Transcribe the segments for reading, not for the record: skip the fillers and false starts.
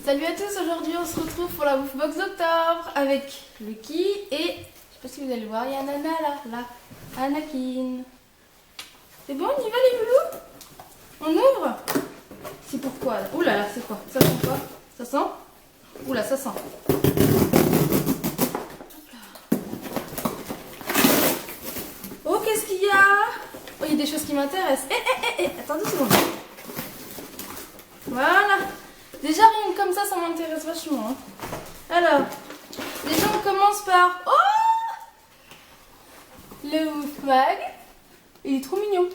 Salut à tous, aujourd'hui on se retrouve pour la bouffe box d'octobre avec Lucky et, je sais pas si vous allez le voir, il y a Nana là, Anakin. C'est bon, on y va les loulous? On ouvre? C'est pourquoi? Ouh là là, c'est quoi? Ça sent quoi? Ça sent? Ouh là, ça sent. Oh, qu'est-ce qu'il y a? Oh, il y a des choses qui m'intéressent. Attendez une seconde. Voilà. Déjà, rien que comme ça m'intéresse vachement. Hein. Alors, déjà, on commence par... Oh, le Ouf Mag. Il est trop mignon.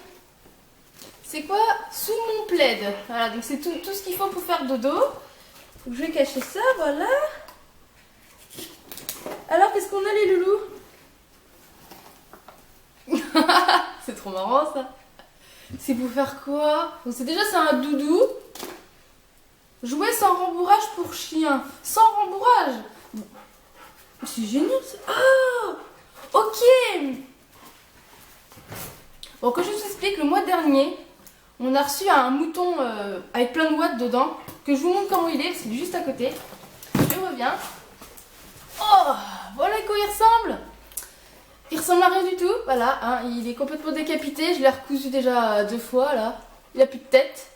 C'est quoi? Sous mon plaid. Voilà, donc c'est tout ce qu'il faut pour faire dodo. Donc, je vais cacher ça, voilà. Alors, qu'est-ce qu'on a, les loulous? C'est trop marrant, ça. C'est pour faire quoi? Donc, c'est un doudou. Jouer sans rembourrage pour chien. Sans rembourrage. C'est génial ça. Ah, ok. Bon, que je vous explique, le mois dernier, on a reçu un mouton avec plein de watts dedans. Que je vous montre comment il est, c'est juste à côté. Je reviens. Oh, voilà à quoi il ressemble. Il ressemble à rien du tout. Voilà, hein, il est complètement décapité. Je l'ai recousu déjà 2 fois là. Il a plus de tête.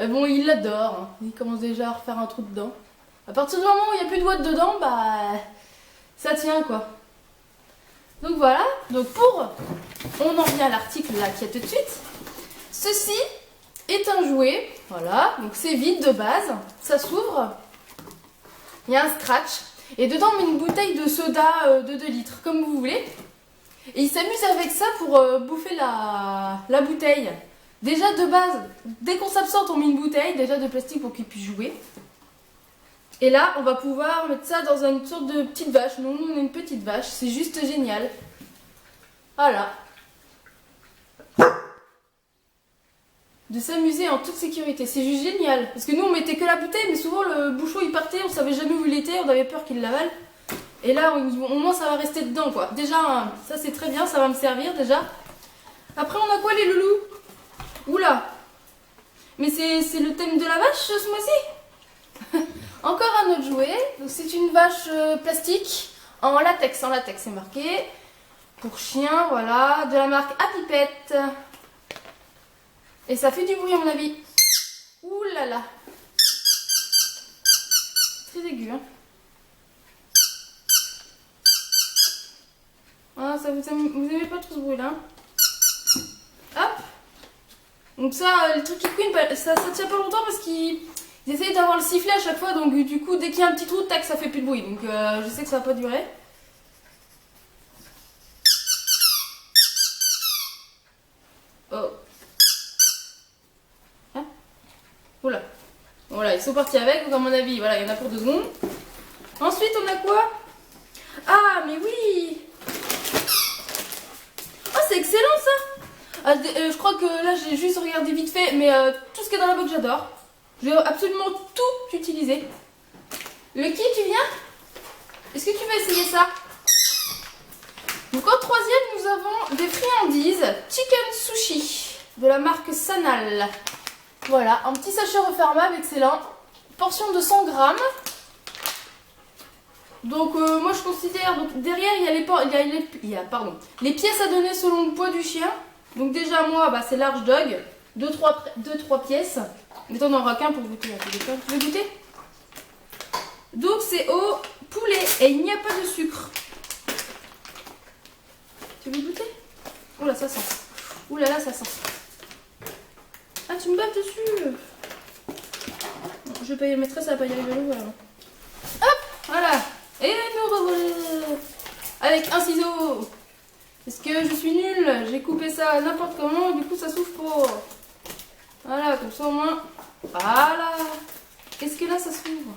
Bon, il l'adore, hein. Il commence déjà à refaire un trou dedans. À partir du moment où il n'y a plus de watts dedans, bah ça tient quoi. Donc voilà, on en revient à l'article là qu'il y a tout de suite. Ceci est un jouet, voilà, donc c'est vide de base, ça s'ouvre, il y a un scratch, et dedans on met une bouteille de soda de 2 litres, comme vous voulez. Et il s'amuse avec ça pour bouffer la bouteille. Déjà de base, dès qu'on s'absente, on met une bouteille déjà de plastique pour qu'il puisse jouer. Et là, on va pouvoir mettre ça dans une sorte de petite vache. Nous, on a une petite vache, c'est juste génial. Voilà. De s'amuser en toute sécurité, c'est juste génial. Parce que nous, on mettait que la bouteille, mais souvent le bouchon il partait, on savait jamais où il était, on avait peur qu'il l'avale. Et là, au moins, ça va rester dedans quoi. Déjà, ça c'est très bien, ça va me servir déjà. Après, on a quoi les loulous? Oula! Mais c'est le thème de la vache ce mois-ci? Encore un autre jouet. C'est une vache plastique en latex c'est marqué. Pour chien, voilà. De la marque Apipette. Et ça fait du bruit à mon avis. Ouh là là. Très aigu. Hein. Ah, vous aimez pas trop ce bruit là? Hop! Donc ça, le truc qui couine, ça tient pas longtemps parce qu'ils essayent d'avoir le sifflet à chaque fois. Donc du coup, dès qu'il y a un petit trou, tac, ça fait plus de bruit. Donc je sais que ça va pas durer. Oh. Hein? Oula. Voilà, ils sont partis avec. Donc à mon avis, voilà, il y en a pour 2 secondes. Ensuite, on a quoi? Ah, mais oui! Oh, c'est excellent ça! Je crois que là j'ai juste regardé vite fait, mais tout ce qui est dans la box j'adore. J'ai absolument tout utilisé. Lucky, tu viens? Est-ce que tu veux essayer ça? Donc en 3e, nous avons des friandises chicken sushi de la marque Sanal. Voilà, un petit sachet refermable, excellent. Portion de 100 grammes. Donc moi je considère, donc derrière il y a les pièces à donner selon le poids du chien. Donc déjà moi c'est large dog, 2-3 pièces. Mais t'en auras qu'un pour goûter. Tu veux goûter? Donc c'est au poulet et il n'y a pas de sucre. Tu veux goûter? Oh là ça sent. Ouh là là ça sent. Ah tu me battes dessus. Je vais pas y mettre ça, va pas y arriver le voilà. Hop, voilà. Et nous revoilà avec un ciseau. Parce que je suis nulle, j'ai coupé ça n'importe comment, du coup ça s'ouvre pas. Voilà, comme ça au moins. Voilà. Qu'est-ce que là ça s'ouvre?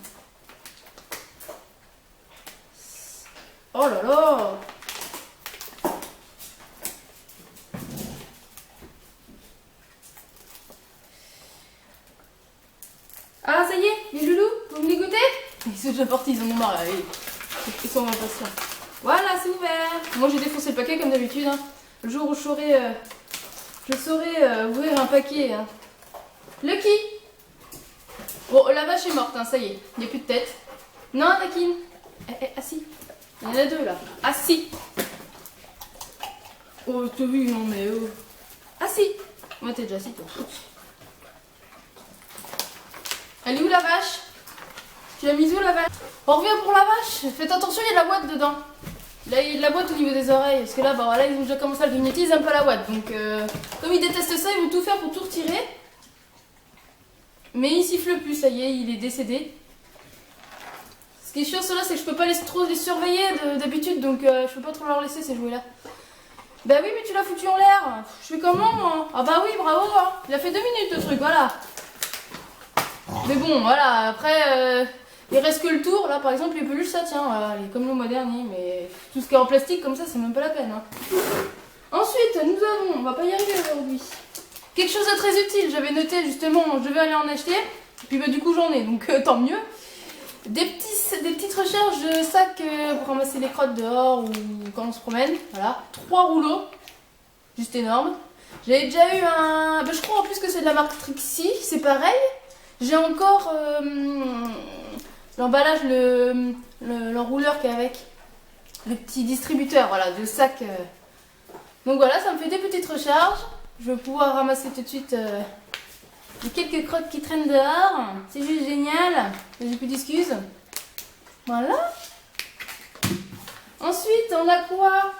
Oh là là. Ah ça y est, les loulous, vous me les goûtez? Ils sont déjà partis, ils en ont marre là. Ils sont impatients. Voilà, c'est ouvert. Moi j'ai défoncé le paquet comme d'habitude. Hein. Le jour où je saurai ouvrir un paquet. Hein. Lucky, Bon, la vache est morte, hein, ça y est. Il n'y a plus de tête. Non, Anakin. Assis. Il y en a deux là. Assis. Oh, t'as vu, non mais oh. Assis. Moi, t'es déjà assis, toi. Elle est où la vache? Tu l'as mise où la vache? On revient pour la vache. Faites attention, il y a de la boîte dedans. Là, il y a de la boîte au niveau des oreilles. Parce que là, bah, voilà, ils ont déjà commencé à le grignoter, ils aiment pas la boîte. Donc, comme ils détestent ça, ils vont tout faire pour tout retirer. Mais il siffle plus, ça y est, il est décédé. Ce qui est chiant, cela, c'est que je peux pas trop les surveiller d'habitude. Donc, je peux pas trop leur laisser ces jouets-là. Bah oui, mais tu l'as foutu en l'air. Je fais comment, moi? Ah bah oui, bravo, hein. Il a fait 2 minutes le truc, voilà. Mais bon, voilà, après, il reste que le tour. Là, par exemple, les peluches, ça tient, voilà, il est comme le mois dernier. Mais tout ce qui est en plastique, comme ça, c'est même pas la peine. Hein. Ensuite, nous avons, on va pas y arriver aujourd'hui, quelque chose de très utile. J'avais noté, justement, je vais aller en acheter. Et puis, bah, du coup, j'en ai, donc tant mieux. Des petites recherches de sacs pour ramasser les crottes dehors ou quand on se promène. Voilà, 3 rouleaux, juste énorme. J'avais déjà eu un, bah, je crois en plus que c'est de la marque Trixie, c'est pareil. J'ai encore l'emballage, l'enrouleur qui est avec, le petit distributeur, voilà, de sacs. Donc voilà, ça me fait des petites recharges. Je vais pouvoir ramasser tout de suite les quelques crottes qui traînent dehors. C'est juste génial. J'ai plus d'excuses. Voilà. Ensuite, on a quoi?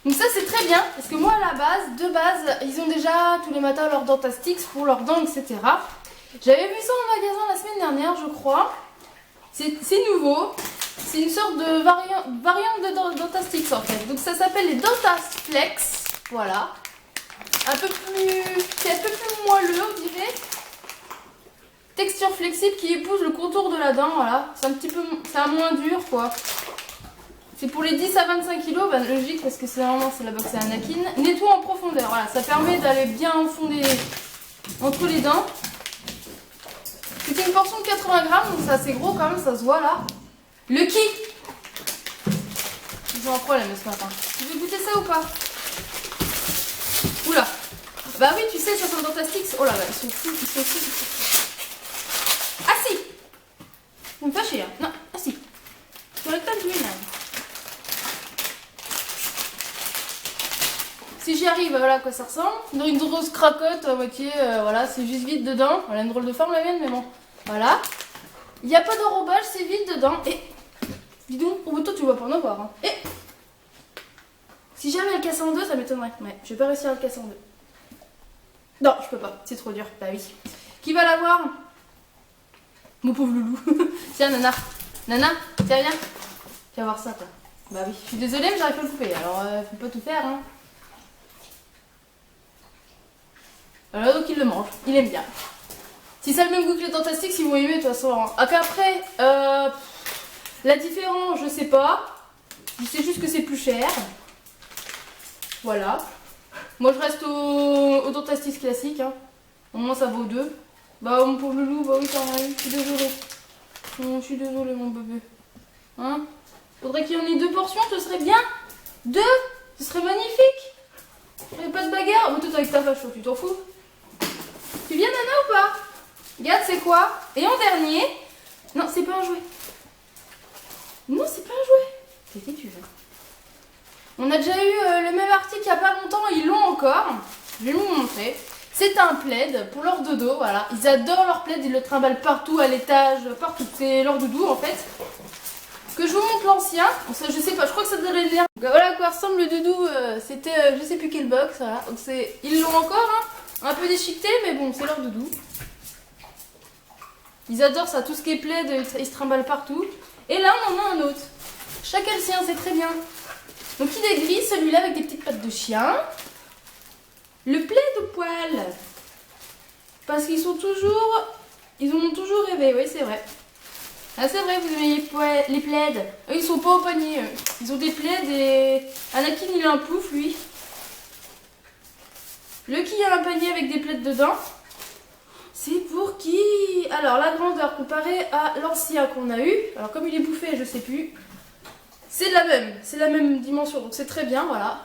Donc ça c'est très bien, parce que moi à la base, de base, ils ont déjà tous les matins leur Dentastix pour leurs dents, etc. J'avais vu ça en magasin la semaine dernière, je crois. C'est nouveau. C'est une sorte de variante de Dentastix en fait. Donc ça s'appelle les Dentaflex. Voilà. C'est un peu plus moelleux, on dirait. Texture flexible qui épouse le contour de la dent, voilà. C'est un moins dur quoi. C'est pour les 10 à 25 kg, bah, logique parce que c'est vraiment la box à Anakin. Nettoie en profondeur, voilà, ça permet d'aller bien au fond entre les dents. C'était une portion de 80 grammes, donc c'est assez gros quand même, ça se voit là. Lucky. Ils ont un problème ce matin. Tu veux goûter ça ou pas? Oula. Bah oui, tu sais, ça c'est un Dentastix. Oh là là, ils sont fous, ils sont fous. Assis. Vous me fâchez, hein. Non, assis. Sur le temps du ménage. Si j'y arrive, voilà à quoi ça ressemble. Dans une grosse cracotte à moitié, voilà, c'est juste vide dedans. Elle a une drôle de forme la mienne, mais bon. Voilà. Il n'y a pas d'enrobage, c'est vide dedans. Et, dis donc, au bout de toi, tu vas pas en avoir. Hein. Et, si jamais elle casse en deux, ça m'étonnerait. Ouais, je vais pas réussir à le casser en deux. Non, je peux pas, c'est trop dur. Bah oui. Qui va l'avoir? Mon pauvre loulou. Tiens, Nana. Nana, tiens, viens. Tu vas voir ça, toi. Bah oui, je suis désolée, mais j'arrive pas à le couper. Alors, faut pas tout faire, hein. Voilà, donc il le mange, il aime bien. Si ça a le même goût que les Dentastix, ils vont aimer de toute façon. Après, la différence, je sais pas. Je sais juste que c'est plus cher. Voilà. Moi je reste au Dentastix classique. Hein. Au moins ça vaut 2. Bah mon pauvre loulou, bah oui t'en as eu, je suis désolée. Je suis désolée mon bébé. Hein? Faudrait qu'il y en ait 2 portions, ce serait bien. 2, ce serait magnifique. Il n'y a pas de bagarre. Oh, toi avec ta vache, tu t'en fous. Tu viens Nana ou pas? Regarde c'est quoi? Et en dernier, non c'est pas un jouet. Non c'est pas un jouet. T'es têtu hein. On a déjà eu le même article il y a pas longtemps, ils l'ont encore. Je vais vous montrer. C'est un plaid pour leur dodo, voilà. Ils adorent leur plaid, ils le trimballent partout, à l'étage, partout. C'est leur doudou en fait. Que je vous montre l'ancien. Je sais pas, je crois que ça devrait l'air. Voilà à quoi ressemble le doudou. C'était je sais plus quelle box, voilà. Donc ils l'ont encore, hein. Un peu déchiqueté, mais bon, c'est leur doudou. Ils adorent ça, tout ce qui est plaid, ils se trimballent partout. Et là, on en a un autre. Chacun le sien, c'est très bien. Donc il est gris, celui-là, avec des petites pattes de chien. Le plaid au poil. Parce qu'ils sont toujours... Ils en ont toujours rêvé, oui, c'est vrai. Ah, c'est vrai, vous aimez les plaids. Eux, ils sont pas au panier. Ils ont des plaids et... Anakin, il a un pouf, lui. Lucky a un panier avec des plaids dedans. C'est pour qui? Alors, la grandeur comparée à l'ancien qu'on a eu. Alors, comme il est bouffé, je sais plus. C'est la même dimension. Donc, c'est très bien, voilà.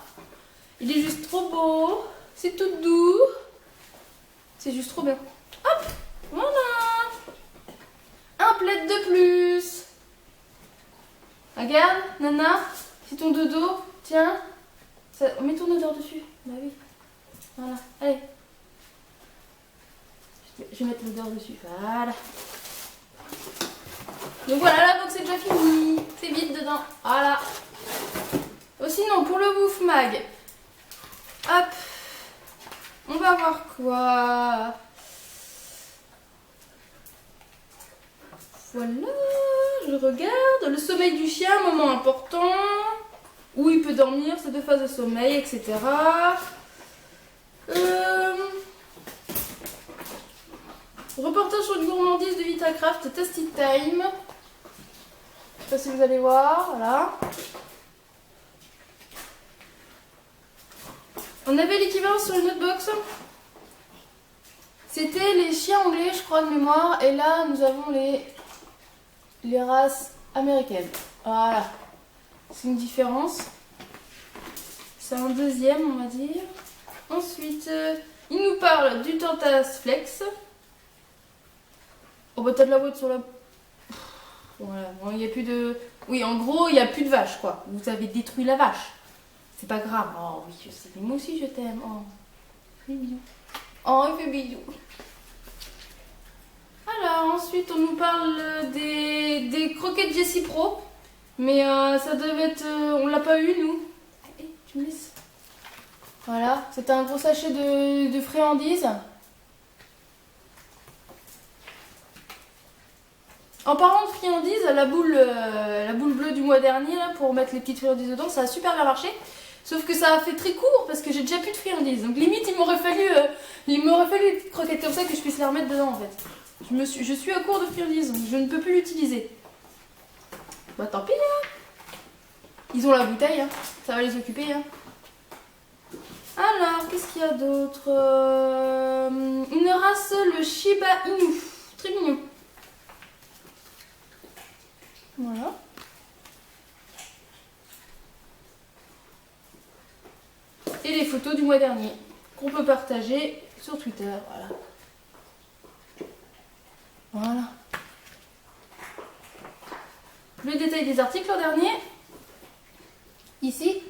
Il est juste trop beau. C'est tout doux. C'est juste trop bien. Hop! Voilà. de plus. Regarde, Nana, c'est ton dodo. Tiens, mets ton odeur dessus. Bah oui. Voilà, allez. Je vais mettre l'odeur dessus. Voilà. Donc voilà, la box est déjà finie. C'est vide dedans. Voilà. Oh, sinon, pour le bouffe mag, hop, on va voir quoi. Voilà, je regarde. Le sommeil du chien, moment important. Où il peut dormir, ces 2 phases de sommeil, etc. Reportage sur une gourmandise de Vitacraft, Tasty Time. Je sais pas si vous allez voir, voilà. On avait l'équivalent sur une autre box. C'était les chiens anglais, je crois, de mémoire. Et là, nous avons les races américaines. Voilà. C'est une différence. C'est un deuxième, on va dire. Ensuite, il nous parle du Tantas Flex. Oh bah t'as de la boîte sur la... Voilà, bon, il n'y a plus de... Oui, en gros, il n'y a plus de vache, quoi. Vous avez détruit la vache. C'est pas grave. Oh oui, je sais. Mais moi aussi, je t'aime. Oh, fais bisous. Oh, il fait bisous. Alors, ensuite, on nous parle des croquettes Jessie Pro. Mais ça devait être... on l'a pas eu, nous. Hey, tu me laisses. Voilà, c'était un gros sachet de friandises. En parlant de friandises, la boule bleue du mois dernier, là, pour mettre les petites friandises dedans, ça a super bien marché. Sauf que ça a fait très court parce que j'ai déjà plus de friandises. Donc limite, il m'aurait fallu les petites croquettes comme ça que je puisse les remettre dedans en fait. Je suis à court de friandises, donc je ne peux plus l'utiliser. Bah tant pis, hein. Ils ont la bouteille, hein. Ça va les occuper. Hein. Alors, qu'est-ce qu'il y a d'autre? Une race, le Shiba Inu. Très mignon. Voilà. Et les photos du mois dernier qu'on peut partager sur Twitter. Voilà. Voilà. Le détail des articles l'an dernier. Ici.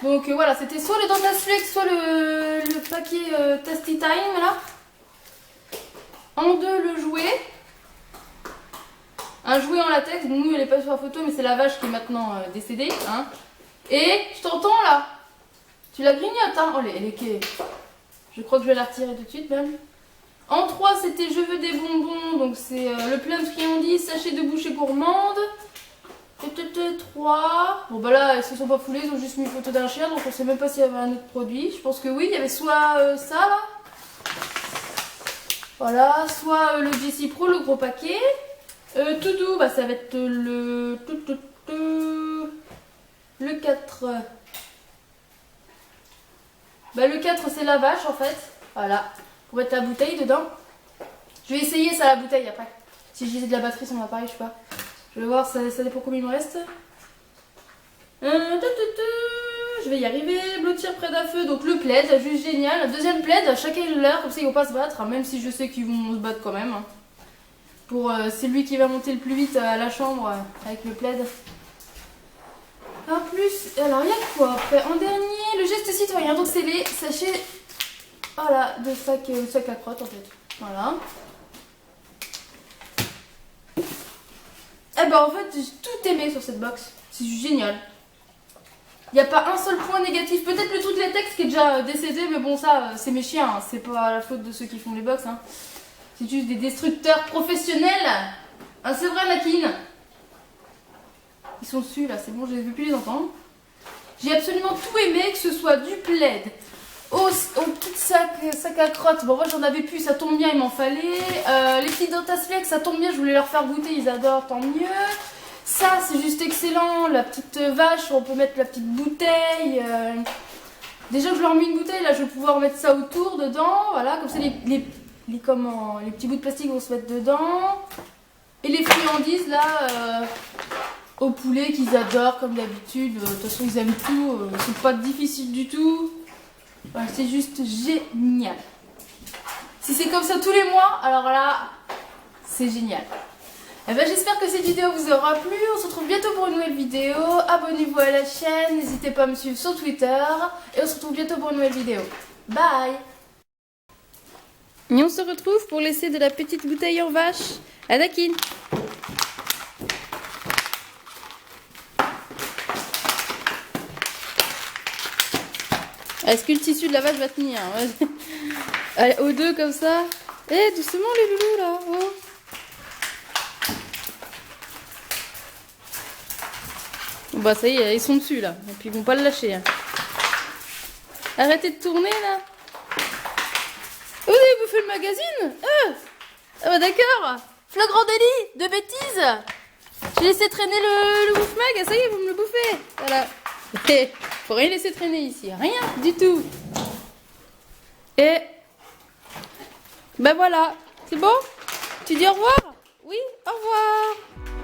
Donc voilà, c'était soit le Dantas Flex, soit le paquet Tasty Time là. En 2, le jouet. Un jouet en latex, nous elle n'est pas sur la photo mais c'est la vache qui est maintenant décédée. Hein. Et je t'entends là. Tu la grignotes hein. Oh elle est... Je crois que je vais la retirer tout de suite même. En 3 c'était je veux des bonbons, donc c'est le plein de friandises, sachet de bouchées gourmandes. 3. Bon bah là elles se sont pas foulées, ils ont juste mis une photo d'un chien donc on sait même pas s'il y avait un autre produit. Je pense que oui, il y avait soit ça là. Voilà, soit le Jessie Pro, le gros paquet. Tout doux, bah, ça va être le 4. Bah, le 4 c'est la vache en fait. Voilà, pour mettre la bouteille dedans. Je vais essayer ça la bouteille après. Si j'ai de la batterie sur mon appareil, je sais pas. Je vais voir, ça dépend combien il me reste. Je vais y arriver. Blottir près d'un feu, donc le plaid, juste génial. Deuxième plaid, chacun l'heure, comme ça ils vont pas se battre, hein, même si je sais qu'ils vont se battre quand même. Hein. Pour c'est lui qui va monter le plus vite à la chambre avec le plaid. En plus, alors il y a quoi après? En dernier, le geste citoyen, donc c'est les sachets voilà, de sac à crotte en fait. Voilà. Eh ben en fait, j'ai tout aimé sur cette box. C'est génial. Il n'y a pas un seul point négatif. Peut-être le truc latex qui est déjà décédé, mais bon ça, c'est mes chiens. Hein. C'est pas la faute de ceux qui font les box. Hein. C'est juste des destructeurs professionnels. Hein, c'est vrai, Nakine. Ils sont dessus là, c'est bon, je ne vais plus les entendre. J'ai absolument tout aimé, que ce soit du plaid, au petit sac à crotte. Bon, moi j'en avais plus, ça tombe bien, il m'en fallait. Les petits Dantas Flex, ça tombe bien, je voulais leur faire goûter, ils adorent, tant mieux. Ça, c'est juste excellent. La petite vache, on peut mettre la petite bouteille. Déjà que je leur mets une bouteille, là je vais pouvoir mettre ça autour, dedans. Voilà, comme ça les petits bouts de plastique vont se mettre dedans. Et les friandises là, au poulet qu'ils adorent comme d'habitude. De toute façon ils aiment tout, c'est pas difficile du tout. Voilà, c'est juste génial. Si c'est comme ça tous les mois, alors là, C'est génial. Eh ben, j'espère que cette vidéo vous aura plu. On se retrouve bientôt pour une nouvelle vidéo. Abonnez-vous à la chaîne. N'hésitez pas à me suivre sur Twitter. Et on se retrouve bientôt pour une nouvelle vidéo. Bye. Et on se retrouve pour laisser de la petite bouteille en vache à Dakin. Est-ce que le tissu de la vache va tenir? Allez, aux deux comme ça. Eh, doucement les loulous là. Oh. Bon, bah ça y est, ils sont dessus là. Et puis ils vont pas le lâcher. Hein. Arrêtez de tourner là. Vous avez bouffé le magazine? Ah bah d'accord. Flagrant délit de bêtises. J'ai laissé traîner le bouffe mag. Ah, ça y est, vous me le bouffez. Voilà. Faut rien laisser traîner ici. Rien du tout. Et ben voilà. C'est bon? Tu dis au revoir? Oui, au revoir.